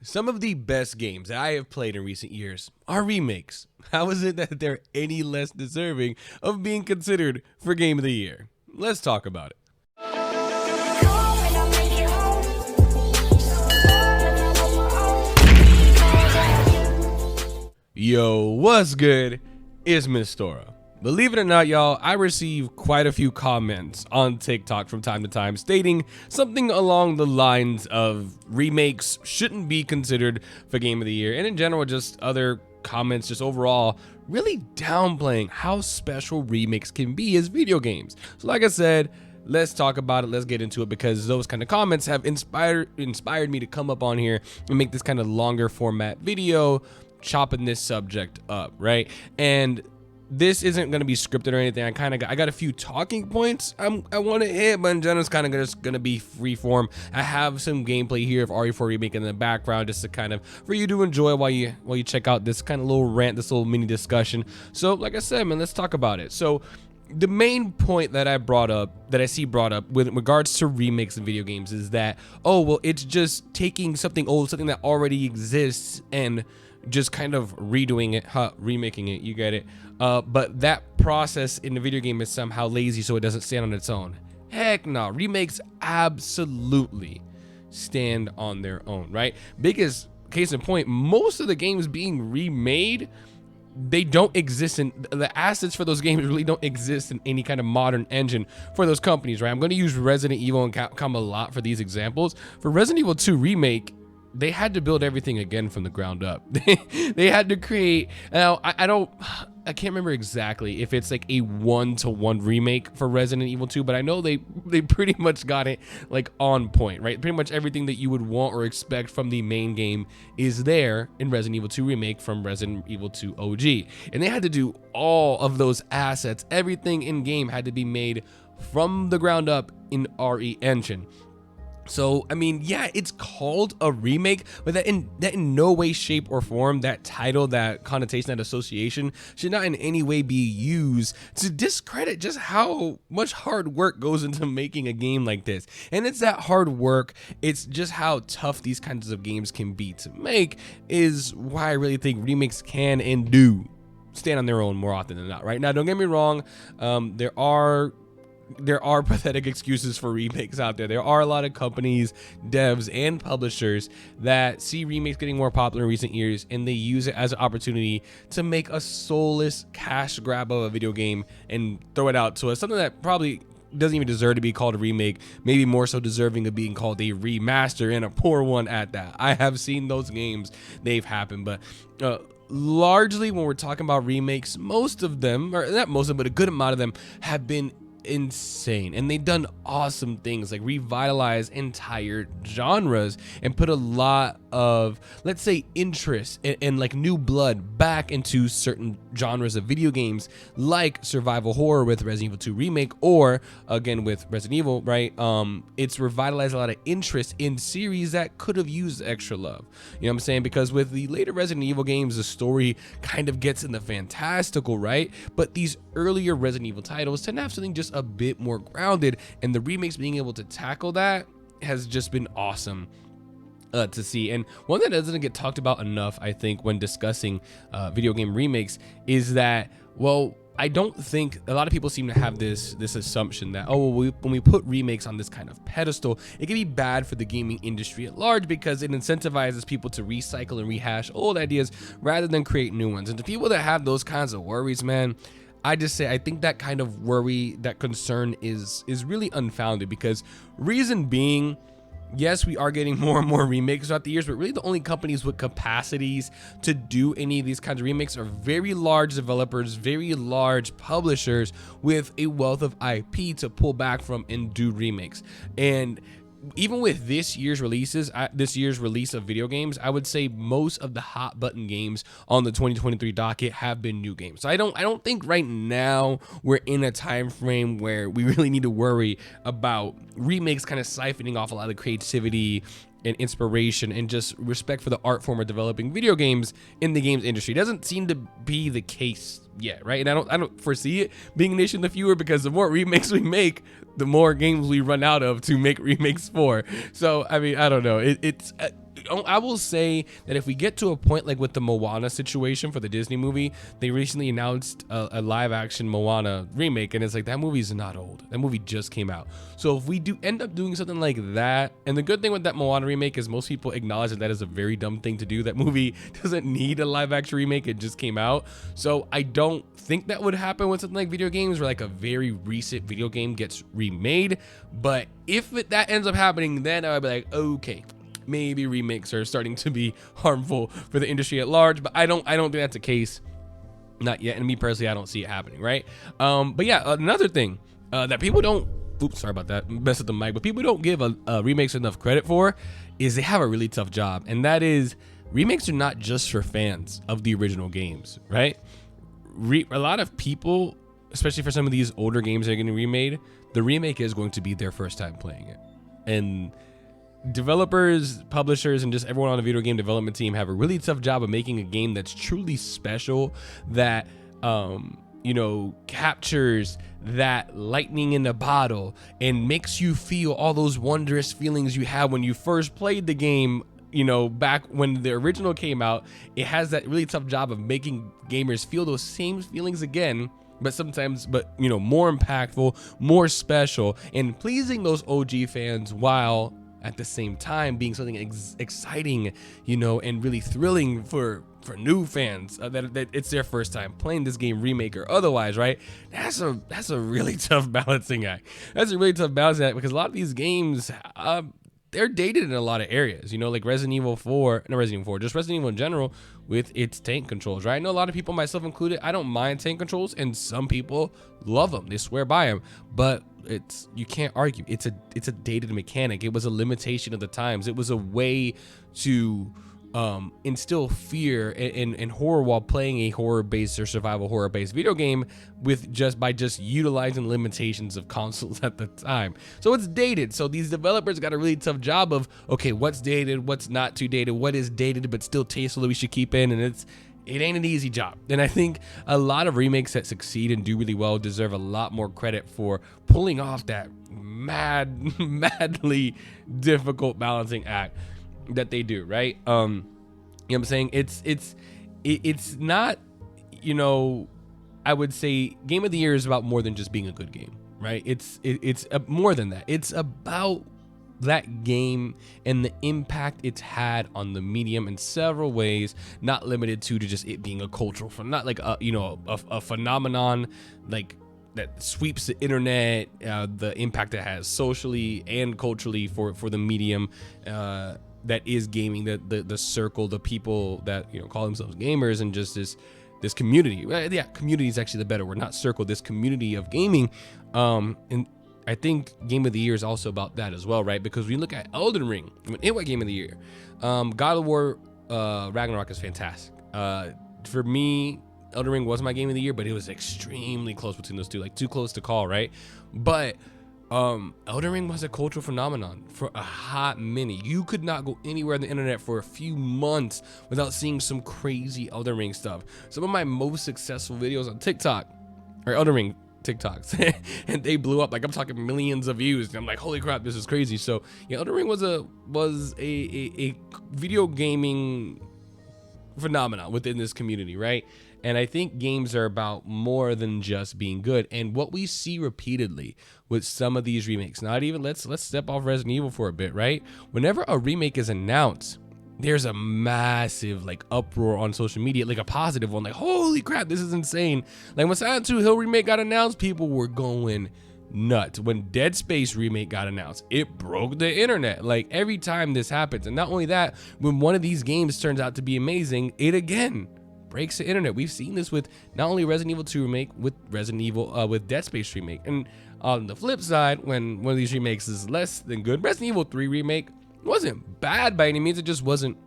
Some of the best games that I have played in recent years are remakes. How is it that they're any less deserving of being considered for Game of the Year? Let's talk about it. Yo, what's good? It's Miss Stora. Believe it or not, y'all, I receive quite a few comments on TikTok from time to time stating something along the lines of remakes shouldn't be considered for Game of the Year, and in general, just other comments just overall really downplaying how special remakes can be as video games. So like I said, let's talk about it. Let's get into it because those kind of comments have inspired me to come up on here and make this kind of longer format video, chopping this subject up, right? And this isn't going to be scripted or anything. I got a few talking points I want to hit, but in general it's kind of just going to be free form. I have some gameplay here of RE4 Remake in the background just to kind of for you to enjoy while you check out this kind of little rant, this little mini discussion. So like I said, man, let's talk about it. So the main point that I see brought up with regards to remakes in video games is that, oh, well, it's just taking something old, something that already exists, and just kind of redoing it, remaking it, you get it. But that process in the video game is somehow lazy, so it doesn't stand on its own. Heck no, remakes absolutely stand on their own, right? Biggest case in point, most of the games being remade, they don't exist in the assets for those games really don't exist in any kind of modern engine for those companies, right? I'm going to use Resident Evil and Capcom a lot for these examples. For Resident Evil 2 Remake, they had to build everything again from the ground up. They had to create, now I can't remember exactly if it's like a 1-to-1 remake for Resident Evil 2, but I know they pretty much got it like on point, right? Pretty much everything that you would want or expect from the main game is there in Resident Evil 2 Remake from Resident Evil 2 OG. And they had to do all of those assets, everything in game had to be made from the ground up in RE Engine. So, I mean, yeah, it's called a remake, but that in no way, shape, or form, that title, that connotation, that association should not in any way be used to discredit just how much hard work goes into making a game like this. And it's that hard work, it's just how tough these kinds of games can be to make is why I really think remakes can and do stand on their own more often than not. Right now, don't get me wrong, there are pathetic excuses for remakes out there. There are a lot of companies, devs, and publishers that see remakes getting more popular in recent years, and they use it as an opportunity to make a soulless cash grab of a video game and throw it out to us. Something that probably doesn't even deserve to be called a remake, maybe more so deserving of being called a remaster, and a poor one at that. I have seen those games, they've happened, but largely when we're talking about remakes, most of them, or not most of them, but a good amount of them have been insane, and they've done awesome things like revitalize entire genres and put a lot of, let's say, interest and like new blood back into certain genres of video games, like survival horror with Resident Evil 2 Remake, or again with Resident Evil, right? It's revitalized a lot of interest in series that could have used extra love, you know what I'm saying? Because with the later Resident Evil games, the story kind of gets in the fantastical, right? But these earlier Resident Evil titles tend to have something just a bit more grounded, and the remakes being able to tackle that has just been awesome to see. And one that doesn't get talked about enough, I think, when discussing video game remakes is that, well, I don't think a lot of people seem to have this assumption that, oh, well, when we put remakes on this kind of pedestal, it can be bad for the gaming industry at large because it incentivizes people to recycle and rehash old ideas rather than create new ones. And to people that have those kinds of worries, man, I just say I think that kind of worry, that concern is really unfounded, because reason being, yes, we are getting more and more remakes throughout the years, but really the only companies with capacities to do any of these kinds of remakes are very large developers, very large publishers with a wealth of IP to pull back from and do remakes. And even with this year's release of video games, I would say most of the hot button games on the 2023 docket have been new games. So I don't think right now we're in a time frame where we really need to worry about remakes kind of siphoning off a lot of creativity and inspiration and just respect for the art form of developing video games in the games industry. It doesn't seem to be the case yet, right? And I don't foresee it being an issue in the future, because the more remakes we make, the more games we run out of to make remakes for. So I mean, I don't know. It's I will say that if we get to a point like with the Moana situation for the Disney movie, they recently announced a live action Moana remake, and it's like, that movie's not old. That movie just came out. So if we do end up doing something like that, and the good thing with that Moana remake is most people acknowledge that is a very dumb thing to do. That movie doesn't need a live action remake. It just came out. So I don't think that would happen with something like video games, where like a very recent video game gets remade. But if that ends up happening, then I would be like, okay, maybe remakes are starting to be harmful for the industry at large. But I don't think that's the case, not yet. And me personally, I don't see it happening, right? But yeah, another thing that people don't, oops, sorry about that, mess with the mic, but people don't give remakes enough credit for is they have a really tough job, and that is, remakes are not just for fans of the original games, right? A lot of people, especially for some of these older games that are getting remade, the remake is going to be their first time playing it. And developers, publishers, and just everyone on the video game development team have a really tough job of making a game that's truly special, that captures that lightning in a bottle and makes you feel all those wondrous feelings you had when you first played the game, back when the original came out. It has that really tough job of making gamers feel those same feelings again, but more impactful, more special, and pleasing those OG fans, while at the same time being something exciting, and really thrilling for new fans, that it's their first time playing this game, remake or otherwise, right? That's a really tough balancing act. Because a lot of these games, they're dated in a lot of areas, like Resident Evil 4, not Resident Evil 4, just Resident Evil in general, with its tank controls, right? I know a lot of people, myself included, I don't mind tank controls, and some people love them. They swear by them, but you can't argue. It's a dated mechanic. It was a limitation of the times. It was a way to instill fear and horror while playing a horror-based or survival horror-based video game by just utilizing limitations of consoles at the time. So it's dated. So these developers got a really tough job of, okay, what's dated, what's not too dated, what is dated but still tasteful that we should keep in, and it ain't an easy job. And I think a lot of remakes that succeed and do really well deserve a lot more credit for pulling off that madly difficult balancing act that they do, right? You know what I'm saying? It's not, I would say Game of the Year is about more than just being a good game, right? It's more than that. It's about that game and the impact it's had on the medium in several ways, not limited to just it being a cultural, not like a phenomenon like that sweeps the internet, the impact it has socially and culturally for the medium that is gaming, the circle, the people that call themselves gamers, and just this community. Yeah, community is actually the better word, not circle. This community of gaming, and I think Game of the Year is also about that as well, right? Because when you look at Elden Ring, it was Game of the Year. God of War Ragnarok is fantastic. For me, Elden Ring was my Game of the Year, but it was extremely close between those two, like too close to call, right? But Elden Ring was a cultural phenomenon for a hot minute. You could not go anywhere on the internet for a few months without seeing some crazy Elden Ring stuff. Some of my most successful videos on TikTok are Elden Ring TikToks, and they blew up. Like, I'm talking millions of views, and I'm like, holy crap, this is crazy. So yeah, Elden Ring was a video gaming phenomenon within this community, right? And I think games are about more than just being good. And what we see repeatedly with some of these remakes, not even, let's step off Resident Evil for a bit, right? Whenever a remake is announced, there's a massive uproar on social media, like a positive one, like, holy crap, this is insane. Like when Silent 2 Hill remake got announced, people were going nuts. When Dead Space remake got announced, it broke the internet. Like every time this happens. And not only that, when one of these games turns out to be amazing, it again breaks the internet. We've seen this with not only Resident Evil 2 remake, with Resident Evil, with Dead Space remake. And on the flip side, when one of these remakes is less than good, Resident Evil 3 remake wasn't bad by any means. It just wasn't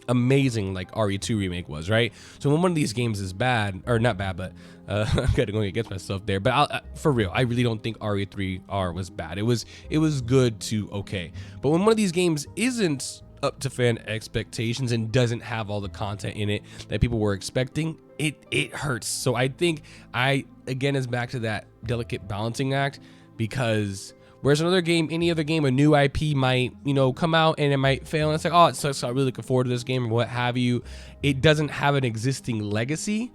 amazing like RE2 remake was, right? So when one of these games is bad, or not bad, but I'm kind of going against myself there, but for real, I really don't think RE3R was bad. It was good to okay. But when one of these games isn't up to fan expectations and doesn't have all the content in it that people were expecting, it hurts. So I think again is back to that delicate balancing act, because Whereas another game, any other game, a new IP might, come out and it might fail. And it's like, oh, it sucks. I'm really looking forward to this game or what have you. It doesn't have an existing legacy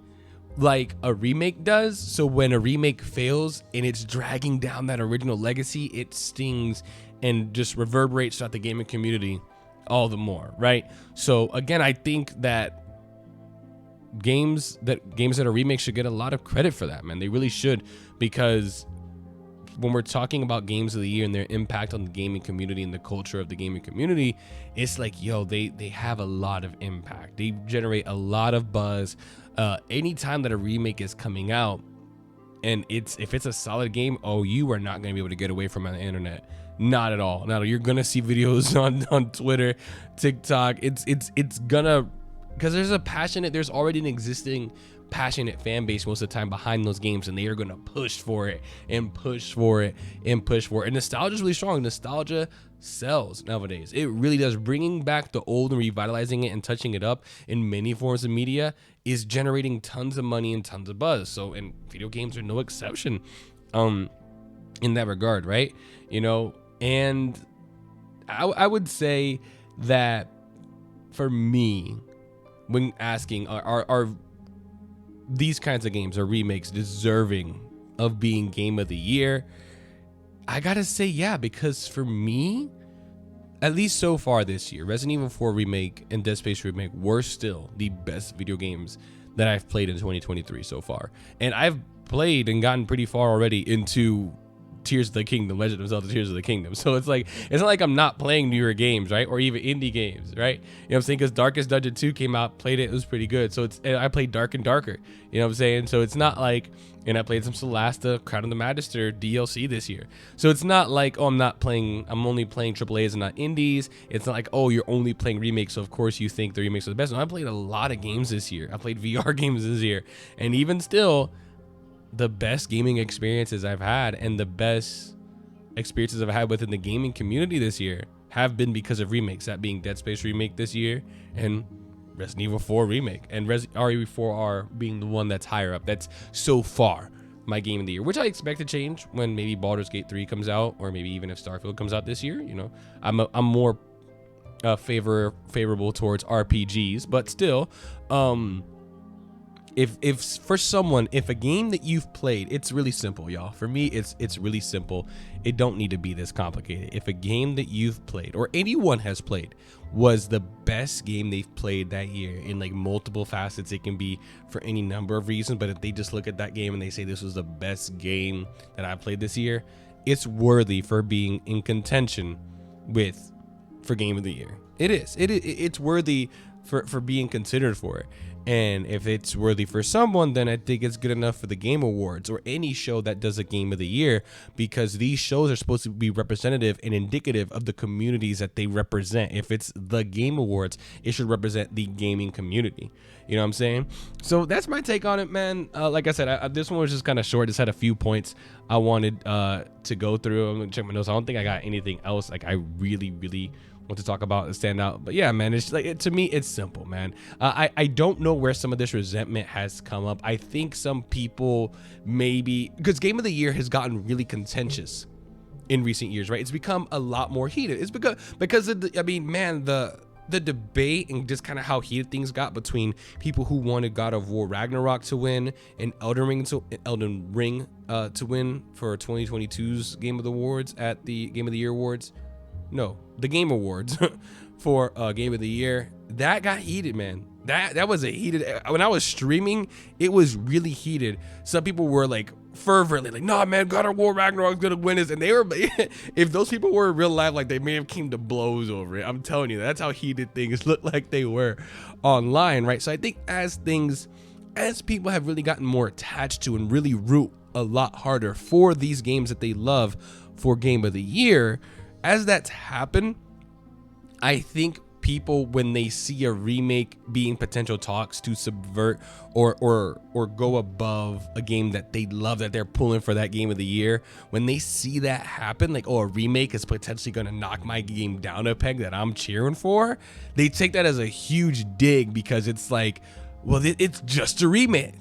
like a remake does. So when a remake fails and it's dragging down that original legacy, it stings and just reverberates throughout the gaming community all the more, right? So again, I think that games that are remakes should get a lot of credit for that, man. They really should, because when we're talking about games of the year and their impact on the gaming community and the culture of the gaming community, it's like, yo, they have a lot of impact. They generate a lot of buzz. Anytime that a remake is coming out, and if it's a solid game, oh, you are not going to be able to get away from it on the internet. Not at all. Now you're gonna see videos on Twitter, TikTok. It's gonna, because there's already an existing passionate fan base most of the time behind those games, and they are gonna push for it and push for it and push for it. And nostalgia is really strong. Nostalgia sells nowadays. It really does. Bringing back the old and revitalizing it and touching it up in many forms of media is generating tons of money and tons of buzz. So, and video games are no exception in that regard, right? And I would say that for me, when asking are these kinds of games or remakes deserving of being game of the year, I gotta say yeah, because for me, at least so far this year, Resident Evil 4 remake and Dead Space remake were still the best video games that I've played in 2023 so far. And I've played and gotten pretty far already into Tears of the Kingdom, Legend of Zelda Tears of the Kingdom. So it's like, it's not like I'm not playing newer games, right? Or even indie games, right? You know what I'm saying? Because Darkest Dungeon 2 came out, played it was pretty good. So I played Dark and Darker, you know what I'm saying? So it's not like, and I played some Solasta, Crown of the Magister DLC this year. So it's not like, oh, I'm only playing AAAs and not indies. It's not like, oh, you're only playing remakes, so of course you think the remakes are the best. No, I played a lot of games this year. I played VR games this year. And even still, the best gaming experiences I've had and the best experiences I've had within the gaming community this year have been because of remakes, that being Dead Space remake this year and Resident Evil 4 remake, and RE4R being the one that's higher up. That's so far my game of the year, which I expect to change when maybe Baldur's Gate 3 comes out, or maybe even if Starfield comes out this year. I'm more favorable towards RPGs, but still, if for someone, if a game that you've played, it's really simple, y'all. For me, it's really simple. It don't need to be this complicated. If a game that you've played or anyone has played was the best game they've played that year in like multiple facets, it can be for any number of reasons, but if they just look at that game and they say this was the best game that I played this year, it's worthy for being in contention for game of the year. It is. It's worthy for being considered for it. And if it's worthy for someone, then I think it's good enough for the Game Awards or any show that does a game of the year, because these shows are supposed to be representative and indicative of the communities that they represent. If it's the Game Awards, it should represent the gaming community. You know what I'm saying? So that's my take on it, man. Like I said, this one was just kind of short. Just had a few points I wanted to go through. I'm gonna check my notes. I don't think I got anything else like I really want to talk about and stand out. But yeah, man, it's like, to me, it's simple, man. I don't know where some of this resentment has come up. I think some people maybe, because game of the year has gotten really contentious in recent years, right? It's become a lot more heated. It's because of the debate and just kind of how heated things got between people who wanted God of War Ragnarok to win and Elden Ring to win for 2022's Game of the Awards at the Game of the Year Awards. No, the Game Awards for Game of the Year. That got heated, man. That was a heated. When I was streaming, it was really heated. Some people were like fervently like, "Nah, man, God of War Ragnarok's gonna win this," and they were. If those people were in real life, like they may have came to blows over it. I'm telling you, that's how heated things look like they were online, right? So I think as people have really gotten more attached to and really root a lot harder for these games that they love for Game of the Year. As that's happened, I think people, when they see a remake being potential talks to subvert or go above a game that they love, that they're pulling for that Game of the Year, when they see that happen, like, oh, a remake is potentially going to knock my game down a peg that I'm cheering for, they take that as a huge dig, because it's like, well, it's just a remake.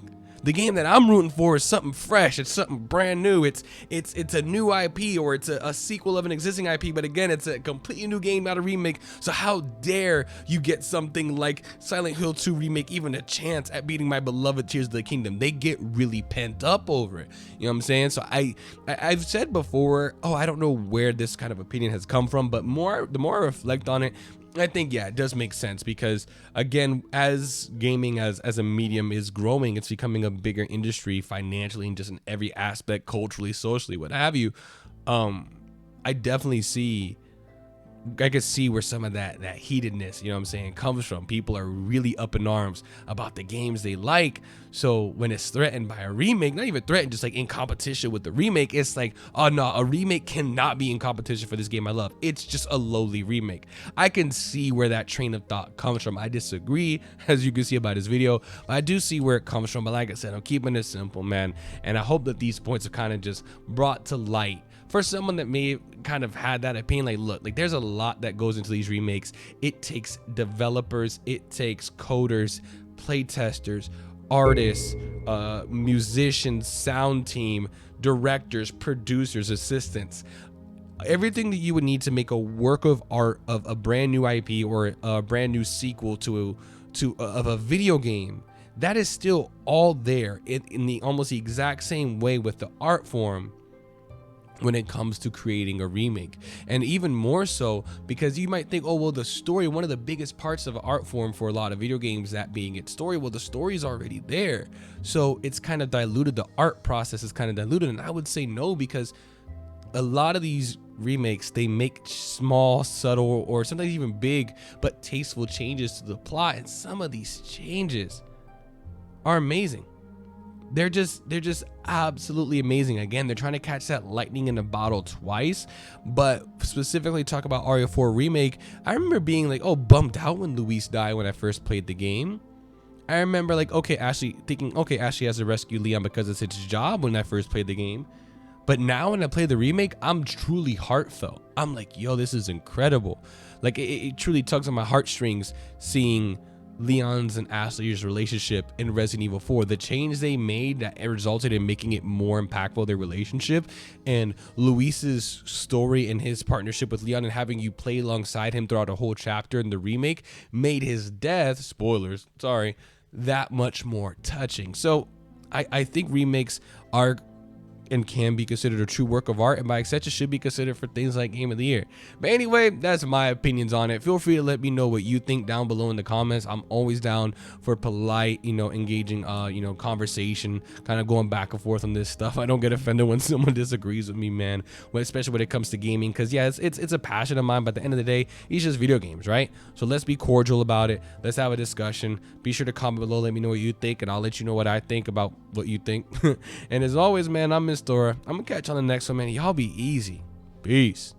The game that I'm rooting for is something fresh. It's something brand new. It's a new IP, or it's a sequel of an existing IP. But again, it's a completely new game, not a remake. So how dare you get something like Silent Hill 2 Remake even a chance at beating my beloved Tears of the Kingdom? They get really pent up over it. You know what I'm saying? So I've said before, oh, I don't know where this kind of opinion has come from, but the more I reflect on it, I think, yeah, it does make sense, because again, as gaming as a medium is growing, it's becoming a bigger industry financially and just in every aspect, culturally, socially, what have you. I definitely I could see where some of that heatedness, you know what I'm saying, comes from. People are really up in arms about the games they like. So when it's threatened by a remake, not even threatened, just like in competition with the remake, it's like, oh no, a remake cannot be in competition for this game I love. It's just a lowly remake. I can see where that train of thought comes from. I disagree, as you can see about this video, but I do see where it comes from. But like I said, I'm keeping it simple, man. And I hope that these points are kind of just brought to light for someone that may kind of had that opinion. Like, look, like there's a lot that goes into these remakes. It takes developers, it takes coders, playtesters, artists, musicians, sound team, directors, producers, assistants, everything that you would need to make a work of art of a brand new IP or a brand new sequel to a video game. That is still all there in the almost the exact same way with the art form when it comes to creating a remake. And even more so, because you might think, oh well, the story, one of the biggest parts of art form for a lot of video games, that being its story. Well, the story is already there, so it's kind of diluted. The art process is kind of diluted. And I would say no, because a lot of these remakes, they make small, subtle, or sometimes even big but tasteful changes to the plot, and some of these changes are amazing. They're just absolutely amazing. Again, they're trying to catch that lightning in a bottle twice. But specifically talk about RE4 Remake, I remember being like, oh, bummed out when Luis died when I first played the game. I remember like, okay, Ashley, thinking, okay, Ashley has to rescue Leon because it's his job when I first played the game. But now when I play the remake, I'm truly heartfelt. I'm like, yo, this is incredible. Like it truly tugs on my heartstrings seeing Leon's and Ashley's relationship in Resident Evil 4, the change they made that resulted in making it more impactful, their relationship, and Luis's story and his partnership with Leon and having you play alongside him throughout a whole chapter in the remake made his death, spoilers, sorry, that much more touching. So I think remakes are and can be considered a true work of art, and by extension should be considered for things like Game of the Year. But anyway, that's my opinions on it. Feel free to let me know what you think down below in the comments. I'm always down for polite, engaging, conversation, kind of going back and forth on this stuff. I don't get offended when someone disagrees with me, man, especially when it comes to gaming, because yeah, it's a passion of mine, but at the end of the day, it's just video games, right? So let's be cordial about it. Let's have a discussion. Be sure to comment below, let me know what you think, and I'll let you know what I think about what you think. And as always, man, I'm Dora. I'm gonna catch you on the next one, man. Y'all be easy. Peace.